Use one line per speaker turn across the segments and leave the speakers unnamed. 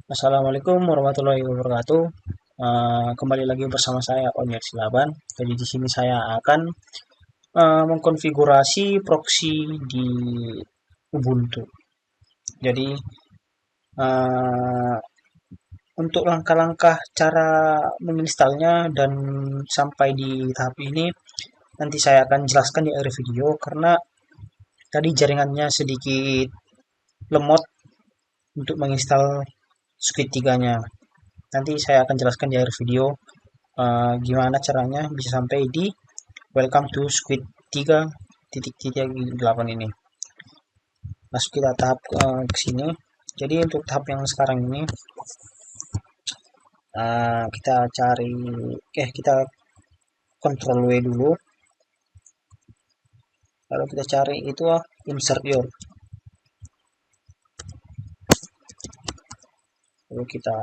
Assalamualaikum warahmatullahi wabarakatuh. Kembali lagi bersama saya Onyek Silaban. Jadi di sini saya akan mengkonfigurasi proxy di Ubuntu. Jadi uh, untuk langkah-langkah cara menginstalnya dan sampai di tahap ini nanti saya akan jelaskan di akhir video karena tadi jaringannya sedikit lemot untuk menginstal Squid 3-nya. Nanti saya akan jelaskan di akhir video gimana caranya bisa sampai di welcome to Squid 3.3.8 ini. Masuk kita tahap ke sini. Jadi untuk tahap yang sekarang ini kita cari kita control W dulu. Lalu kita cari itu insert your. Lalu kita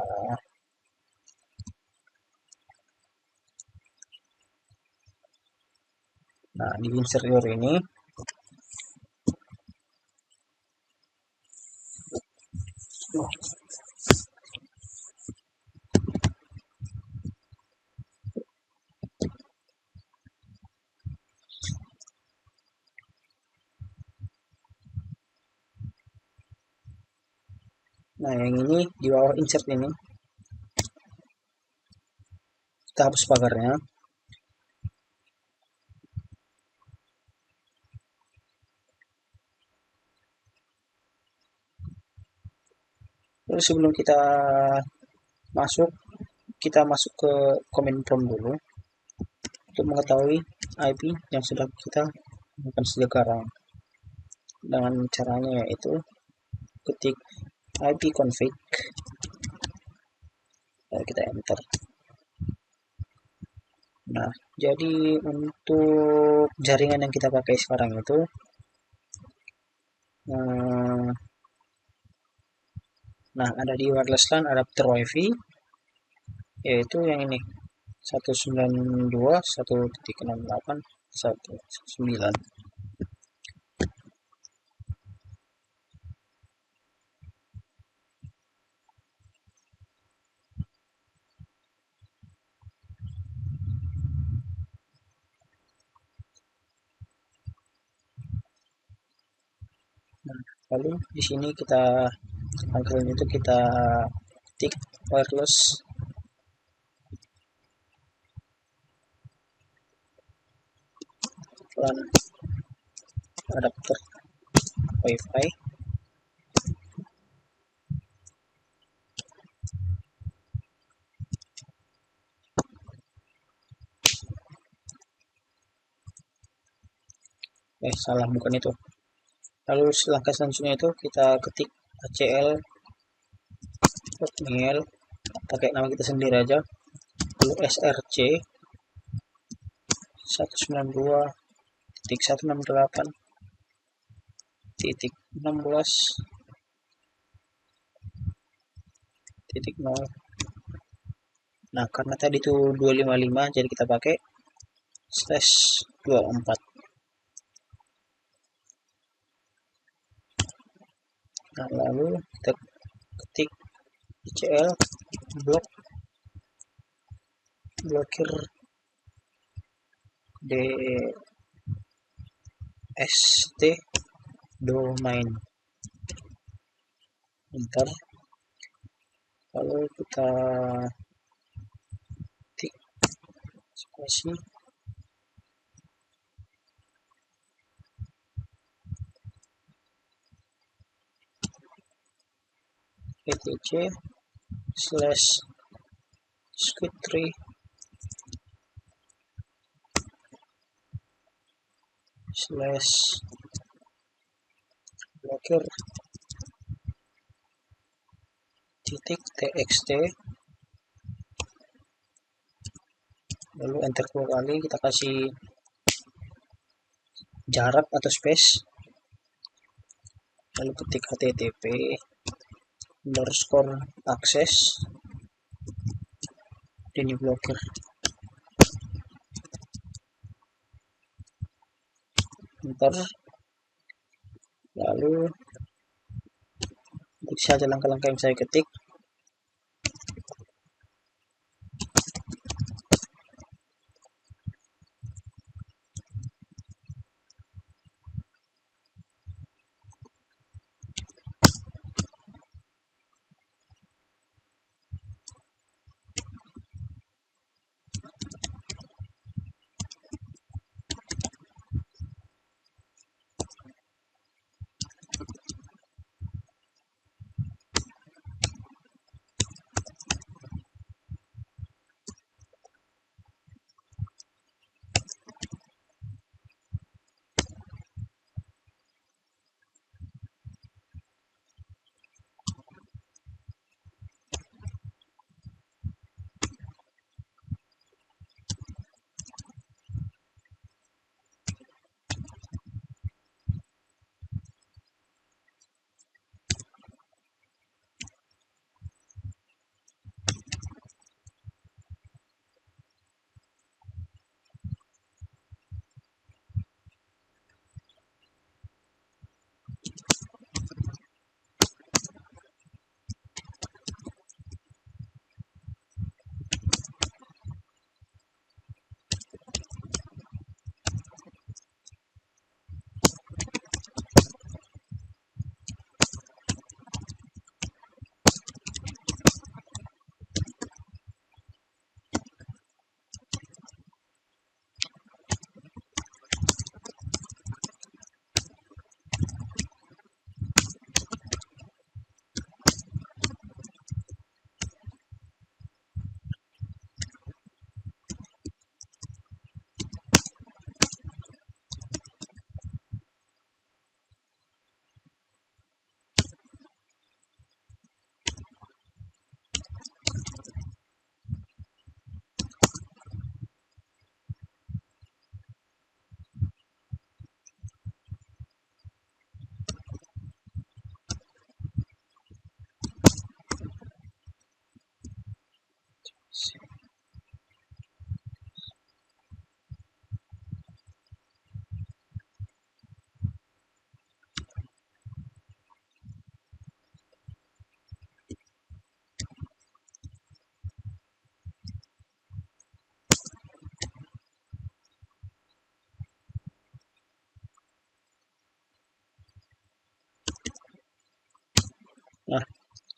di insert your ini yang ini di bawah insert ini kita hapus pagarnya. Lalu sebelum kita masuk ke command prompt dulu untuk mengetahui IP yang sudah kita gunakan sekarang. Dengan caranya yaitu ketik ipconfig, lalu kita enter. Nah, jadi untuk jaringan yang kita pakai sekarang itu ada di wireless LAN adapter WiFi, yaitu yang ini 192.1.68.1.9. Lalu di sini kita panggilan itu kita ketik wireless LAN adapter WiFi. Salah, bukan itu. Lalu langkah selanjutnya itu kita ketik acl hotmail, pakai nama kita sendiri aja, lalu src 192.168.16.0. Nah, karena tadi itu 255, jadi kita pakai /24. Nah, lalu kita ketik icl blokir dst domain, enter. Lalu kita ketik spasi etc/squid3 blokir .txt, lalu enter 2 kali, kita kasih jarak atau space, lalu ketik http://access ini blokir, enter. Lalu ikuti saja langkah-langkah yang saya ketik.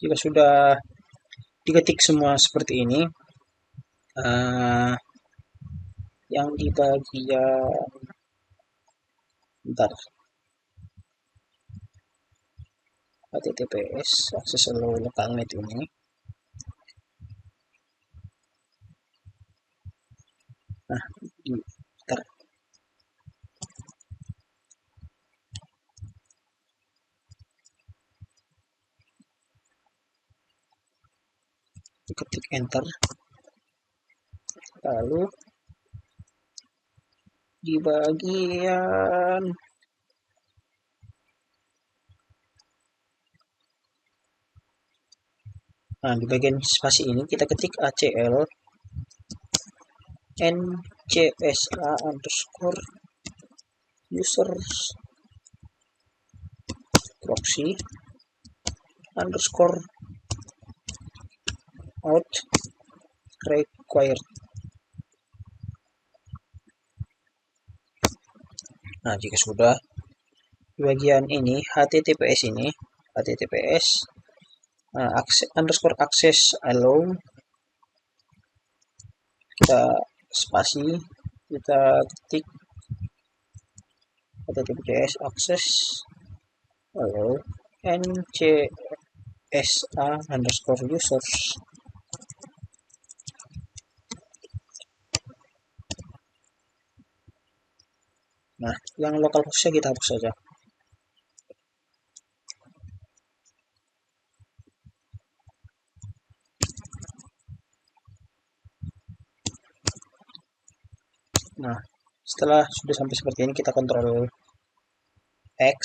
Jika sudah diketik semua seperti ini, yang di bagian bentar, HTTPS akses lokalnet ini, nah bentar, ketik enter, lalu di bagian spasi ini kita ketik ACL NCSA underscore users proxy underscore out required. Nah, jika sudah di bagian ini HTTPS ini, HTTPS underscore access allow, kita spasi, kita ketik HTTPS access allow NCSA underscore users. Nah, yang lokal hostnya kita hapus saja. Nah, setelah sudah sampai seperti ini, kita kontrol X,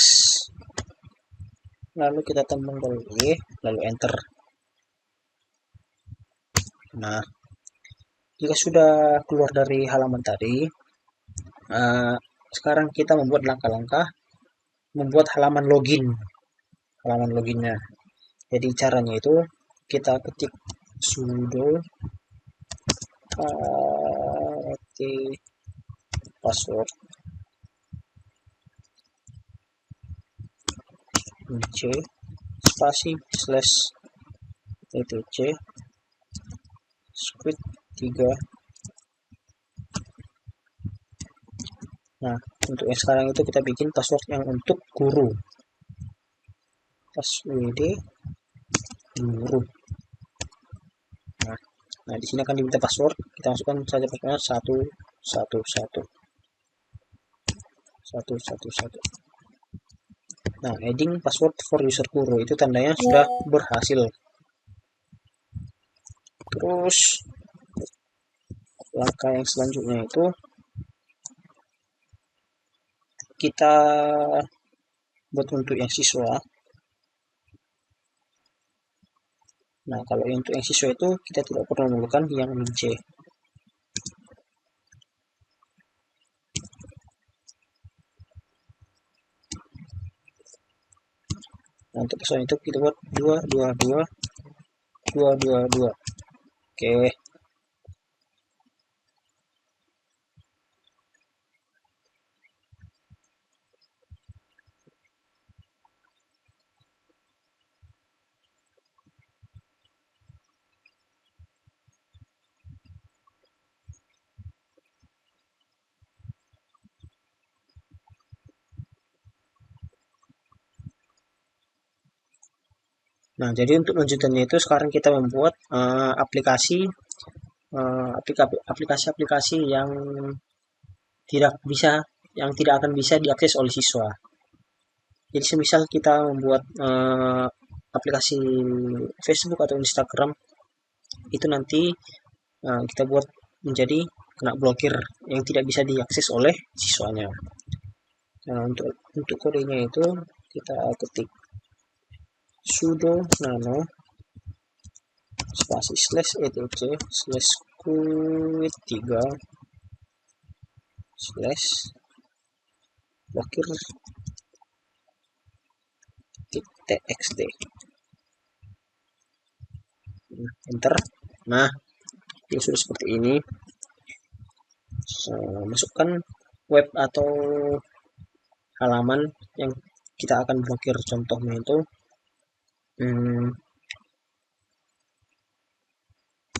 lalu kita temukan Y, lalu enter. Nah, jika sudah keluar dari halaman tadi, sekarang kita membuat langkah-langkah membuat halaman loginnya. Jadi caranya itu kita ketik sudo password c spasi slash etc squid 3. Nah, untuk yang sekarang itu kita bikin password yang untuk guru, passwd guru. Nah, di sini akan diminta password, kita masukkan saja passwordnya 111. Nah, adding password for user guru itu tandanya sudah berhasil. Terus langkah yang selanjutnya itu kita buat untuk yang siswa. Nah, kalau untuk yang siswa itu kita tidak perlu menggunakan yang min C. Nah, untuk password itu kita buat 222. Oke. Nah, jadi untuk lanjutannya itu sekarang kita membuat aplikasi-aplikasi yang tidak akan bisa diakses oleh siswa. Jadi semisal kita membuat aplikasi Facebook atau Instagram, itu nanti kita buat menjadi kena blokir yang tidak bisa diakses oleh siswanya. Nah, untuk kodenya itu kita ketik sudo nano spasi slash etc slash squid 3 slash blokir txt, enter. Nah, ini sudah seperti ini. Masukkan web atau halaman yang kita akan blokir, contohnya itu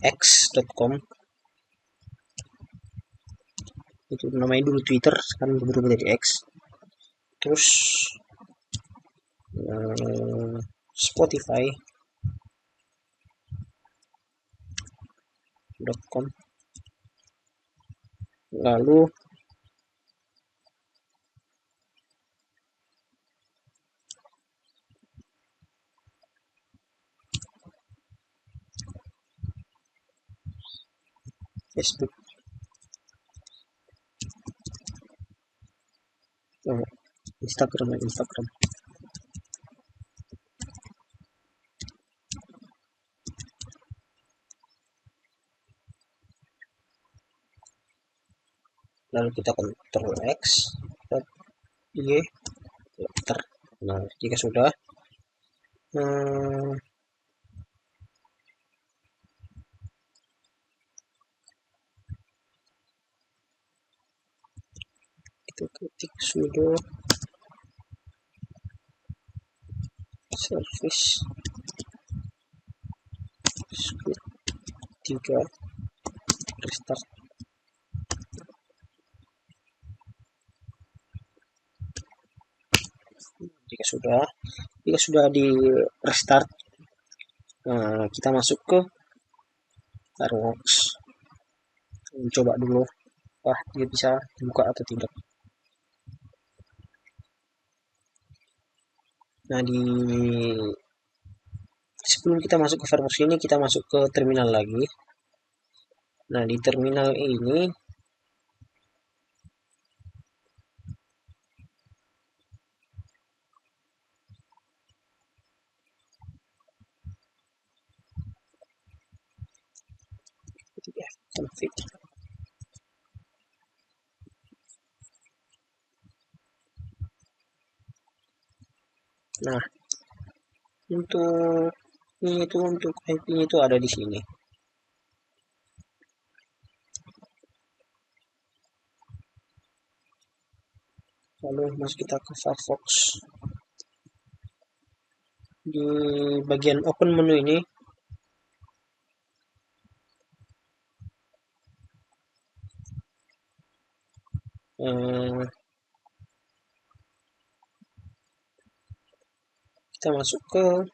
x.com, itu namanya dulu Twitter, sekarang berubah jadi X. Terus Spotify.com, lalu Facebook, oh, Instagram. Lalu kita Ctrl X, Y, filter. Nah, jika sudah, kita ketik sudo service script 3 restart. Jika sudah di restart, kita masuk ke Firefox, coba dulu dia bisa dibuka atau tidak. Nah, sebelum kita masuk ke Firefox ini, kita masuk ke terminal lagi. Nah, di terminal ini config. Nah, untuk IP-nya itu ada di sini. Lalu masuk kita ke Firefox. Di bagian open menu ini, kita masuk ke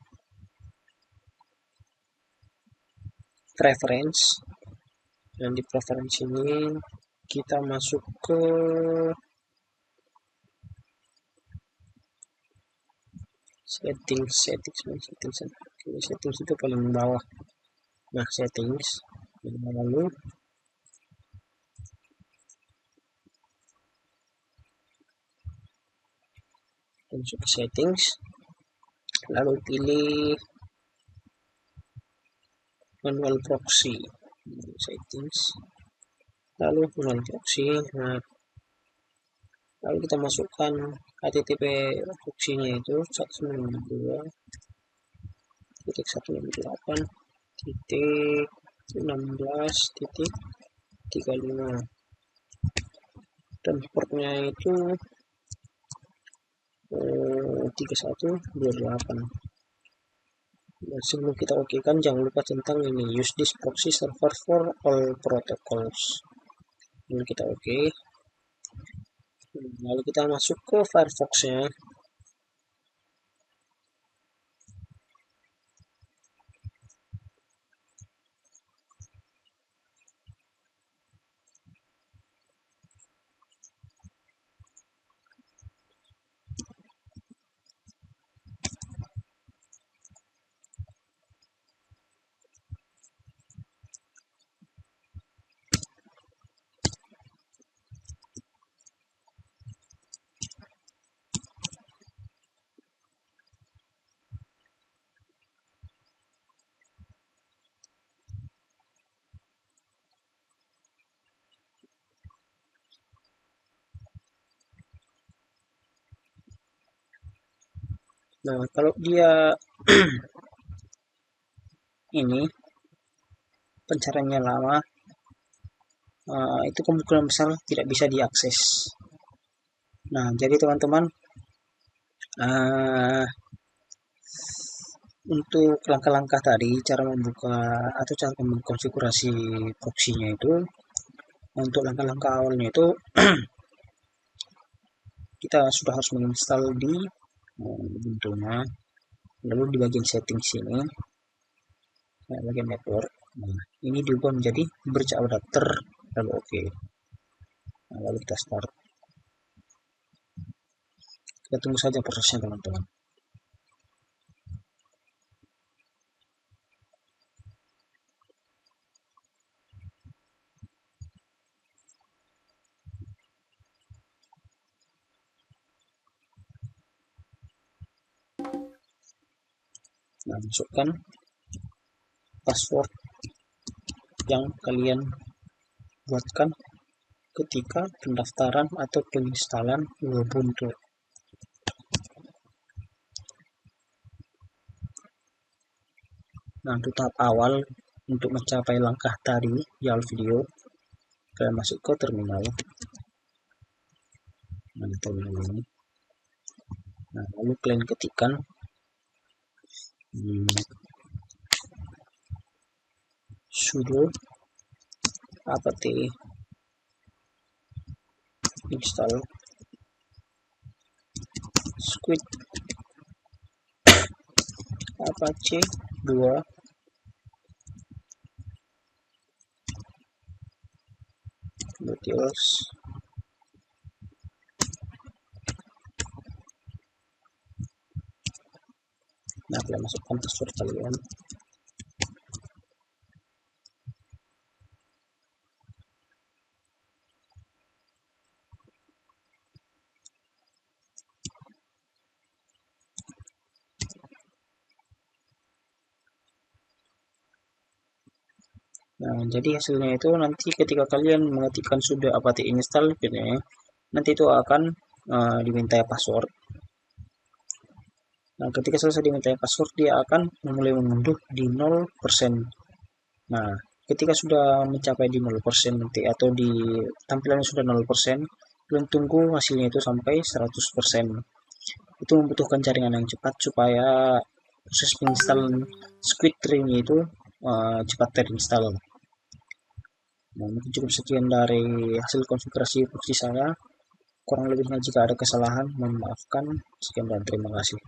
preference, dan di preference ini kita masuk ke settings itu paling bawah. Nah, settings, lalu masuk ke settings, lalu pilih manual proxy, settings, lalu manual proxy. Nah, lalu kita masukkan HTTP proxy-nya itu 192.168.16.35, dan portnya itu 3128. Nah, sebelum kita oke kan, jangan lupa tentang ini, use this proxy server for all protocols. Lalu kita oke. Lalu kita masuk ke Firefox-nya. Nah, kalau dia ini pencariannya lama, itu kemungkinan besar tidak bisa diakses. Nah, jadi teman-teman, untuk langkah-langkah tadi, cara membuka atau cara mengkonfigurasi proxy-nya itu, untuk langkah-langkah awalnya itu kita sudah harus menginstal di Ubuntu-nya, lalu di bagian setting sini, bagian network. Nah, ini diubah menjadi bridge adapter, lalu oke. Nah, lalu kita start. Kita tunggu saja prosesnya teman-teman. Nah, masukkan password yang kalian buatkan ketika pendaftaran atau penginstalan Ubuntu. Nah, untuk tahap awal untuk mencapai langkah tadi di awal video, kalian masuk ke terminal. Nah, terminal ini. Nah, lalu kalian ketikkan sudo apt install squid apache 2 details. Nah, kalian masukkan password kalian. Nah, jadi hasilnya itu nanti ketika kalian mengetikkan sudah apt install gitu ya, nanti itu akan diminta password. Nah, ketika selesai diminta password, dia akan mulai mengunduh di 0%. Nah, ketika sudah mencapai di 0% nanti atau di tampilannya sudah 0%, kalian tunggu hasilnya itu sampai 100%. Itu membutuhkan jaringan yang cepat supaya proses penginstalan Squid Tree itu cepat terinstall. Nah, mungkin cukup sekian dari hasil konfigurasi proxy saya. Kurang lebihnya jika ada kesalahan, mohon maafkan. Sekian dan terima kasih.